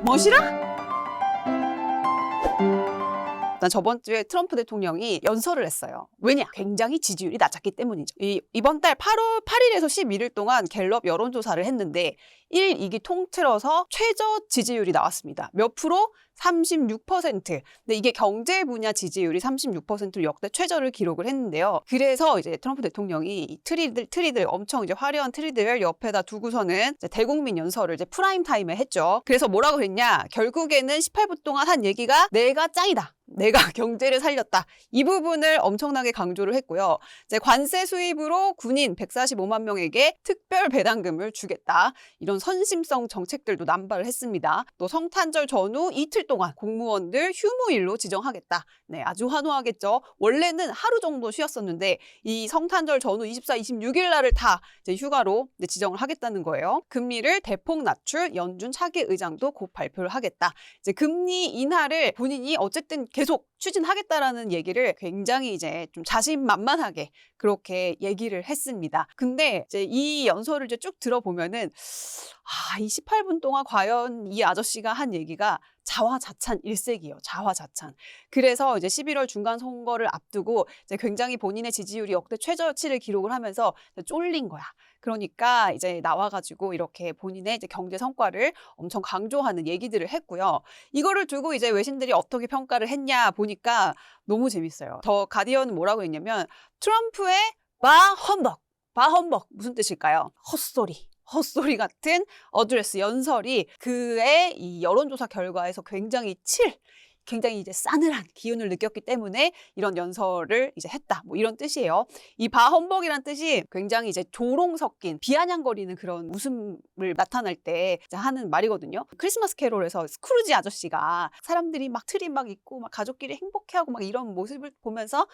멋이라? 난 저번 주에 트럼프 대통령이 연설을 했어요. 왜냐? 굉장히 지지율이 낮았기 때문이죠. 이번 달 8일에서 11일 동안 갤럽 여론조사를 했는데 1, 2기 통틀어서 최저 지지율이 나왔습니다. 몇 프로? 36%. 근데 이게 경제 분야 지지율이 36%로 역대 최저를 기록을 했는데요. 그래서 이제 트럼프 대통령이 이 트리들 엄청 이제 화려한 트리들 옆에다 두고서는 이제 대국민 연설을 이제 프라임 타임에 했죠. 그래서 뭐라고 그랬냐? 결국에는 18분 동안 한 얘기가 내가 짱이다. 내가 경제를 살렸다. 이 부분을 엄청나게 강조를 했고요. 이제 관세 수입으로 군인 145만 명에게 특별 배당금을 주겠다. 이런 선심성 정책들도 남발을 했습니다. 또 성탄절 전후 이틀 동안 공무원들 휴무일로 지정하겠다. 네, 아주 환호하겠죠. 원래는 하루 정도 쉬었었는데 이 성탄절 전후 24, 26일 날을 다 이제 휴가로 이제 지정을 하겠다는 거예요. 금리를 대폭 낮출 연준 차기 의장도 곧 발표를 하겠다. 이제 금리 인하를 본인이 어쨌든 계속 추진하겠다라는 얘기를 굉장히 이제 좀 자신만만하게 그렇게 얘기를 했습니다. 근데 이제 이 연설을 이제 쭉 들어보면은 이 18분 동안 과연 이 아저씨가 한 얘기가 자화자찬 일색이에요. 자화자찬. 그래서 이제 11월 중간 선거를 앞두고 이제 굉장히 본인의 지지율이 역대 최저치를 기록을 하면서 쫄린 거야. 그러니까 이제 나와가지고 이렇게 본인의 이제 경제 성과를 엄청 강조하는 얘기들을 했고요. 이거를 두고 이제 외신들이 어떻게 평가를 했냐 보니까 너무 재밌어요. 더 가디언은 뭐라고 했냐면 트럼프의 바험벅 무슨 뜻일까요? 헛소리 같은 어드레스 연설이 그의 이 여론조사 결과에서 굉장히 이제 싸늘한 기운을 느꼈기 때문에 이런 연설을 이제 했다. 뭐 이런 뜻이에요. 이 바험벅이란 뜻이 굉장히 이제 조롱 섞인 비아냥거리는 그런 웃음을 나타낼 때 이제 하는 말이거든요. 크리스마스 캐롤에서 스크루지 아저씨가 사람들이 막 트리 막 있고 막 가족끼리 행복해하고 막 이런 모습을 보면서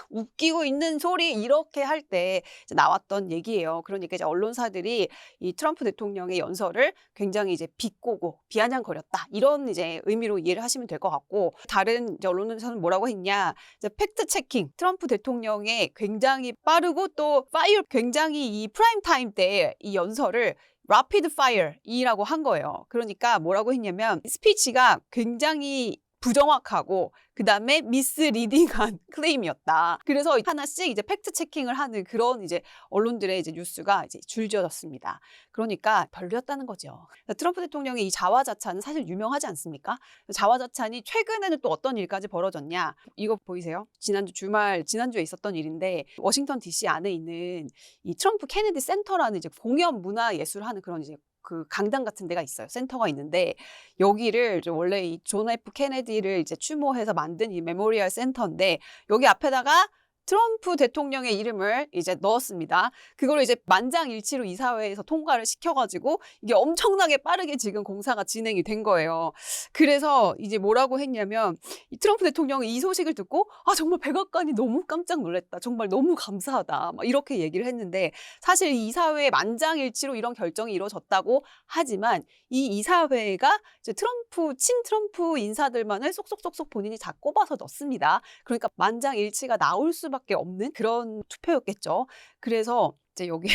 웃기고 있는 소리 이렇게 할 때 나왔던 얘기예요. 그러니까 이제 언론사들이 이 트럼프 대통령의 연설을 굉장히 이제 비꼬고 비아냥거렸다. 이런 이제 의미로 이해를 하시면 될 것 같고 다른 이제 언론에서는 뭐라고 했냐? 이제 팩트 체킹. 트럼프 대통령의 굉장히 빠르고 또 굉장히 이 프라임 타임 때 이 연설을 rapid fire이라고 한 거예요. 그러니까 뭐라고 했냐면 스피치가 굉장히 부정확하고 그다음에 미스리딩한 클레임이었다. 그래서 하나씩 이제 팩트 체킹을 하는 그런 이제 언론들의 이제 뉴스가 이제 줄지어졌습니다. 그러니까 별로였다는 거죠. 트럼프 대통령의 이 자화자찬은 사실 유명하지 않습니까? 자화자찬이 최근에는 또 어떤 일까지 벌어졌냐? 이거 보이세요? 지난주에 있었던 일인데 워싱턴 DC 안에 있는 이 트럼프 케네디 센터라는 이제 공연 문화 예술을 하는 그런 이제 그 강당 같은 데가 있어요. 센터가 있는데 여기를 원래 이 존 F 케네디를 이제 추모해서 만든 이 메모리얼 센터인데 여기 앞에다가 트럼프 대통령의 이름을 이제 넣었습니다. 그걸 이제 만장일치로 이사회에서 통과를 시켜가지고 이게 엄청나게 빠르게 지금 공사가 진행이 된 거예요. 그래서 이제 뭐라고 했냐면 이 트럼프 대통령이 이 소식을 듣고 정말 백악관이 너무 깜짝 놀랐다. 정말 너무 감사하다. 막 이렇게 얘기를 했는데 사실 이 이사회에 만장일치로 이런 결정이 이루어졌다고 하지만 이 이사회가 이제 친트럼프 인사들만을 쏙쏙쏙쏙 본인이 다 꼽아서 넣습니다. 그러니까 만장일치가 나올 수밖에 없는 그런 투표였겠죠. 그래서 이제 여기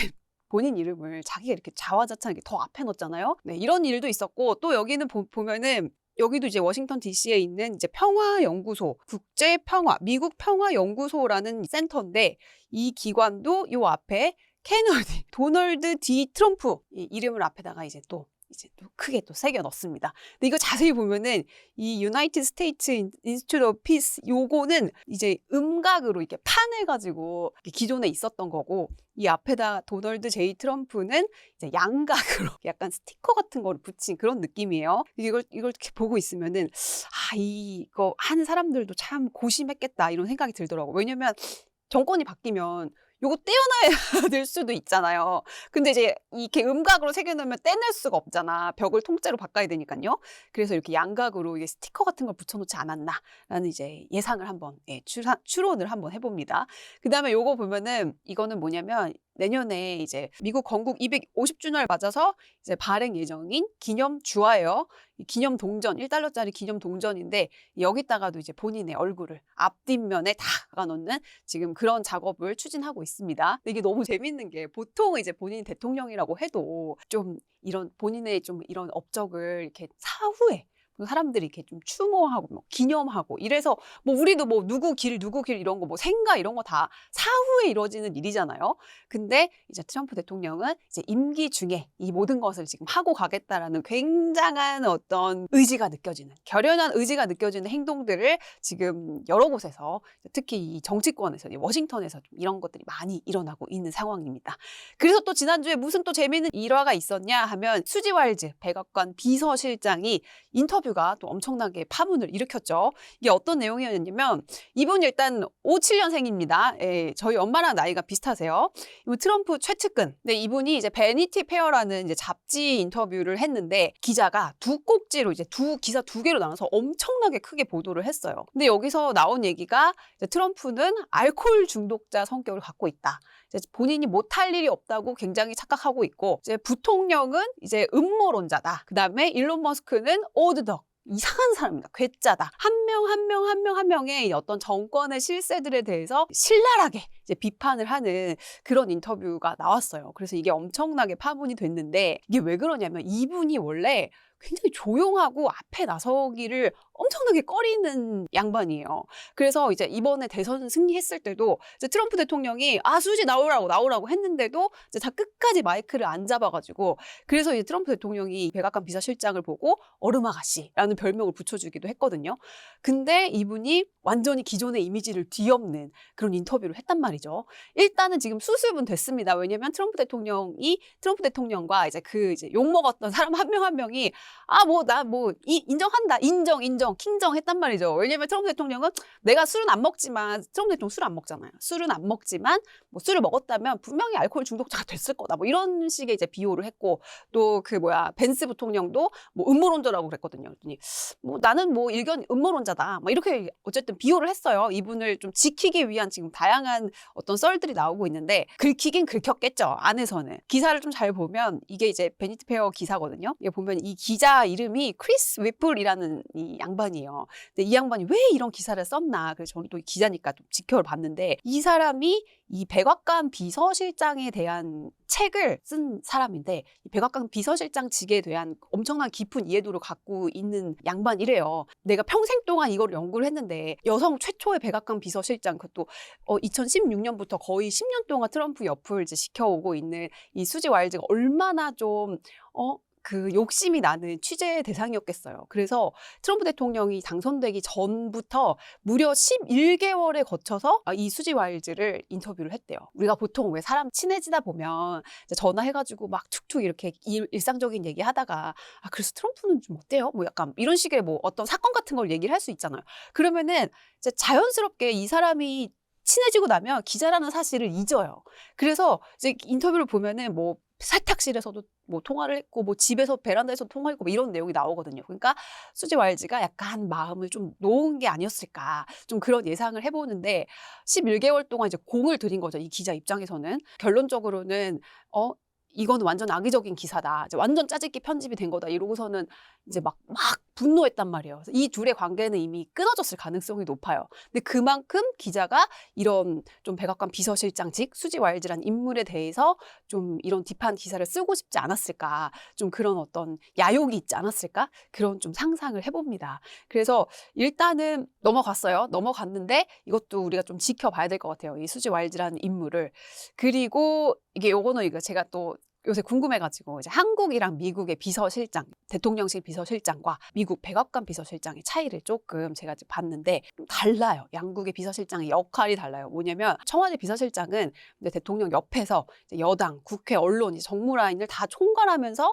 본인 이름을 자기가 이렇게 자화자찬하게 더 앞에 넣었잖아요. 네, 이런 일도 있었고 또 여기는 보면은 여기도 이제 워싱턴 DC에 있는 이제 평화연구소, 미국 평화연구소라는 센터인데 이 기관도 요 앞에 도널드 D 트럼프 이 이름을 앞에다가 이제 또 크게 또 새겨 넣습니다. 근데 이거 자세히 보면은 이 유나이티드 스테이트 인스티튜트 오브 피스 요거는 이제 음각으로 이렇게 판해가지고 기존에 있었던 거고 이 앞에다 도널드 J 트럼프는 이제 양각으로 약간 스티커 같은 거를 붙인 그런 느낌이에요. 이걸 이렇게 보고 있으면은 이거 하는 사람들도 참 고심했겠다 이런 생각이 들더라고. 왜냐면 정권이 바뀌면 요거 떼어놔야 될 수도 있잖아요. 근데 이제 이렇게 음각으로 새겨놓으면 떼낼 수가 없잖아. 벽을 통째로 바꿔야 되니까요. 그래서 이렇게 양각으로 이게 스티커 같은 걸 붙여놓지 않았나라는 이제 예상을 한번 추론을 한번 해봅니다. 그 다음에 요거 보면은 이거는 뭐냐면 내년에 이제 미국 건국 250주년을 맞아서 이제 발행 예정인 기념 주화예요. 이 기념 동전, 1달러짜리 기념 동전인데 여기다가도 이제 본인의 얼굴을 앞뒷면에 다 박아놓는 지금 그런 작업을 추진하고 있습니다. 근데 이게 너무 재밌는 게 보통 이제 본인이 대통령이라고 해도 좀 이런 본인의 좀 이런 업적을 이렇게 사후에 사람들이 이렇게 좀 추모하고 뭐 기념하고 이래서 뭐 우리도 뭐 누구 길 이런 거 뭐 생가 이런 거 다 사후에 이루어지는 일이잖아요. 근데 이제 트럼프 대통령은 이제 임기 중에 이 모든 것을 지금 하고 가겠다라는 굉장한 어떤 의지가 느껴지는 결연한 의지가 느껴지는 행동들을 지금 여러 곳에서 특히 이 정치권에서 워싱턴에서 좀 이런 것들이 많이 일어나고 있는 상황입니다. 그래서 또 지난주에 무슨 또 재미있는 일화가 있었냐 하면 수지 와일즈 백악관 비서실장이 인터뷰가 또 엄청나게 파문을 일으켰죠. 이게 어떤 내용이었냐면 이분 일단 57년생입니다. 예, 저희 엄마랑 나이가 비슷하세요. 이분 트럼프 최측근. 네, 이분이 이제 베니티 페어라는 이제 잡지 인터뷰를 했는데 기자가 두 꼭지로 이제 기사 두 개로 나눠서 엄청나게 크게 보도를 했어요. 근데 여기서 나온 얘기가 이제 트럼프는 알코올 중독자 성격을 갖고 있다. 이제 본인이 못할 일이 없다고 굉장히 착각하고 있고 이제 부통령은 이제 음모론자다. 그다음에 일론 머스크는 오드덕. 이상한 사람이다. 괴짜다. 한 명의 이 어떤 정권의 실세들에 대해서 신랄하게 이제 비판을 하는 그런 인터뷰가 나왔어요. 그래서 이게 엄청나게 파문이 됐는데 이게 왜 그러냐면 이분이 원래 굉장히 조용하고 앞에 나서기를 엄청나게 꺼리는 양반이에요. 그래서 이제 이번에 대선 승리했을 때도 이제 트럼프 대통령이 수지 나오라고 했는데도 이제 다 끝까지 마이크를 안 잡아가지고 그래서 이제 트럼프 대통령이 백악관 비서실장을 보고 얼음 아가씨라는 별명을 붙여주기도 했거든요. 근데 이분이 완전히 기존의 이미지를 뒤엎는 그런 인터뷰를 했단 말이죠. 일단은 지금 수습은 됐습니다. 왜냐면 트럼프 대통령과 이제 욕먹었던 사람 한 명이 인정한다. 인정, 킹정 했단 말이죠. 왜냐면 트럼프 대통령은 내가 술은 안 먹지만, 트럼프 대통령 술 안 먹잖아요. 술은 안 먹지만, 뭐 술을 먹었다면 분명히 알코올 중독자가 됐을 거다. 뭐 이런 식의 이제 비호를 했고, 또 벤스 부통령도 뭐 음모론자라고 그랬거든요. 그랬더니 나는 뭐 일견 음모론자다. 뭐 이렇게 어쨌든 비호를 했어요. 이분을 좀 지키기 위한 지금 다양한 어떤 썰들이 나오고 있는데, 긁히긴 긁혔겠죠. 안에서는. 기사를 좀 잘 보면, 이게 이제 베니티 페어 기사거든요. 이게 보면 이 기자 이름이 크리스 위플이라는 이 양반이에요. 근데 이 양반이 왜 이런 기사를 썼나. 그래서 저는 또 기자니까 좀 지켜봤는데 이 사람이 이 백악관 비서실장에 대한 책을 쓴 사람인데 이 백악관 비서실장직에 대한 엄청난 깊은 이해도를 갖고 있는 양반이래요. 내가 평생 동안 이걸 연구를 했는데 여성 최초의 백악관 비서실장 그것도 2016년부터 거의 10년 동안 트럼프 옆을 이제 지켜오고 있는 이 수지 와일즈가 얼마나 좀 욕심이 나는 취재 대상이었겠어요. 그래서 트럼프 대통령이 당선되기 전부터 무려 11개월에 거쳐서 이 수지 와일즈를 인터뷰를 했대요. 우리가 보통 왜 사람 친해지다 보면 이제 전화해가지고 막 툭툭 이렇게 일상적인 얘기 하다가 그래서 트럼프는 좀 어때요? 뭐 약간 이런 식의 뭐 어떤 사건 같은 걸 얘기를 할 수 있잖아요. 그러면은 이제 자연스럽게 이 사람이 친해지고 나면 기자라는 사실을 잊어요. 그래서 이제 인터뷰를 보면은 뭐 세탁실에서도 뭐 통화를 했고 뭐 집에서 베란다에서 통화했고 뭐 이런 내용이 나오거든요. 그러니까 수지 와일즈가 약간 마음을 좀 놓은 게 아니었을까 좀 그런 예상을 해보는데 11개월 동안 이제 공을 들인 거죠. 이 기자 입장에서는 결론적으로는 이건 완전 악의적인 기사다. 이제 완전 짜집기 편집이 된 거다. 이러고서는 이제 막 분노했단 말이에요. 그래서 이 둘의 관계는 이미 끊어졌을 가능성이 높아요. 근데 그만큼 기자가 이런 좀 백악관 비서실장직 수지 와일즈라는 인물에 대해서 좀 이런 딥한 기사를 쓰고 싶지 않았을까. 좀 그런 어떤 야욕이 있지 않았을까? 그런 좀 상상을 해봅니다. 그래서 일단은 넘어갔는데 이것도 우리가 좀 지켜봐야 될 것 같아요. 이 수지 와일즈라는 인물을. 그리고 이거는 제가 또 요새 궁금해가지고 이제 한국이랑 미국의 비서실장, 대통령실 비서실장과 미국 백악관 비서실장의 차이를 조금 제가 이제 봤는데 좀 달라요. 양국의 비서실장의 역할이 달라요. 뭐냐면 청와대 비서실장은 이제 대통령 옆에서 이제 여당, 국회, 언론, 이제 정무 라인을 다 총괄하면서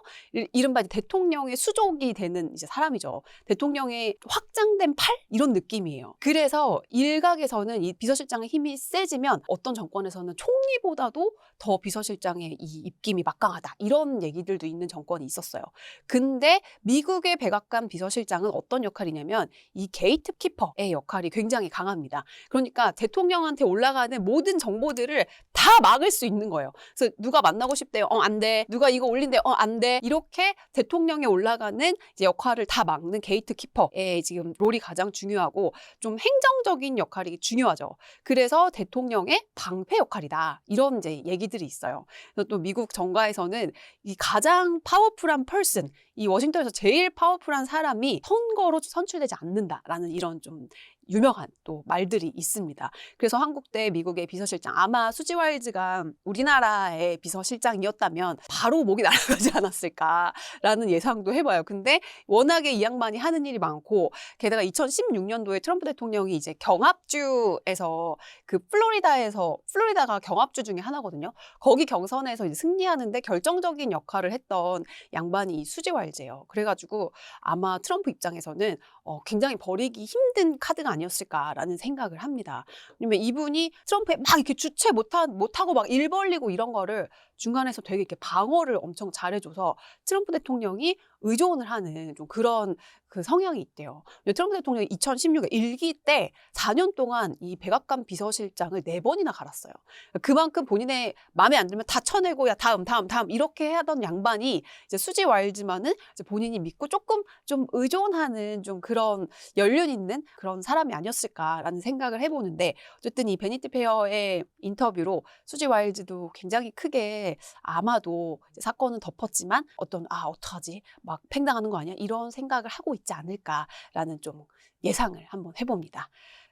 이른바 이제 대통령의 수족이 되는 이제 사람이죠. 대통령의 확장된 팔 이런 느낌이에요. 그래서 일각에서는 이 비서실장의 힘이 세지면 어떤 정권에서는 총리보다도 더 비서실장의 이 입김이 막 막강하다 이런 얘기들도 있는 정권이 있었어요. 근데 미국의 백악관 비서실장은 어떤 역할이냐면 이 게이트키퍼의 역할이 굉장히 강합니다. 그러니까 대통령한테 올라가는 모든 정보들을 다 막을 수 있는 거예요. 그래서 누가 만나고 싶대요. 안 돼. 누가 이거 올린대요. 안 돼. 이렇게 대통령에 올라가는 이제 역할을 다 막는 게이트키퍼의 지금 롤이 가장 중요하고 좀 행정적인 역할이 중요하죠. 그래서 대통령의 방패 역할이다. 이런 이제 얘기들이 있어요. 그래서 또 미국 정가에서는 이 가장 파워풀한 퍼슨, 이 워싱턴에서 제일 파워풀한 사람이 선거로 선출되지 않는다라는 이런 좀 유명한 또 말들이 있습니다. 그래서 한국 때 미국의 비서실장, 아마 수지 와일즈가 우리나라의 비서실장이었다면 바로 목이 날아가지 않았을까라는 예상도 해봐요. 근데 워낙에 이 양반이 하는 일이 많고, 게다가 2016년도에 트럼프 대통령이 이제 경합주에서 그 플로리다가 경합주 중에 하나거든요. 거기 경선에서 이제 승리하는데 결정적인 역할을 했던 양반이 이 수지 와일즈예요. 그래가지고 아마 트럼프 입장에서는 굉장히 버리기 힘든 카드가 아니었을까라는 생각을 합니다. 왜냐면 이분이 트럼프에 막 이렇게 주체 못하고 막 일 벌리고 이런 거를 중간에서 되게 이렇게 방어를 엄청 잘해줘서 트럼프 대통령이 의존을 하는 좀 그런 그 성향이 있대요. 트럼프 대통령이 2016년 일기 때 4년 동안 이 백악관 비서실장을 4번이나 갈았어요. 그만큼 본인의 마음에 안 들면 다 쳐내고 야 다음 이렇게 하던 양반이 이제 수지 와일즈만은 이제 본인이 믿고 조금 좀 의존하는 좀 그런 연륜 있는 그런 사람이 아니었을까라는 생각을 해보는데, 어쨌든 이 베니티 페어의 인터뷰로 수지 와일즈도 굉장히 크게 아마도 이제 사건은 덮었지만 어떡하지? 막 팽당하는 거 아니야? 이런 생각을 하고 있지 않을까라는 좀 예상을 한번 해봅니다.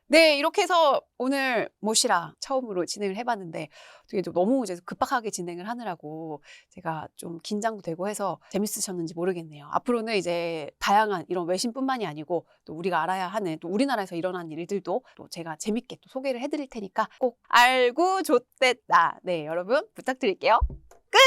네, 이렇게 해서 오늘 모시라 처음으로 진행을 해봤는데 되게 좀 너무 이제 급박하게 진행을 하느라고 제가 좀 긴장도 되고 해서 재밌으셨는지 모르겠네요. 앞으로는 이제 다양한 이런 외신뿐만이 아니고 또 우리가 알아야 하는 또 우리나라에서 일어난 일들도 또 제가 재밌게 또 소개를 해드릴 테니까 꼭 알고 좆됐다. 네, 여러분 부탁드릴게요. 끝!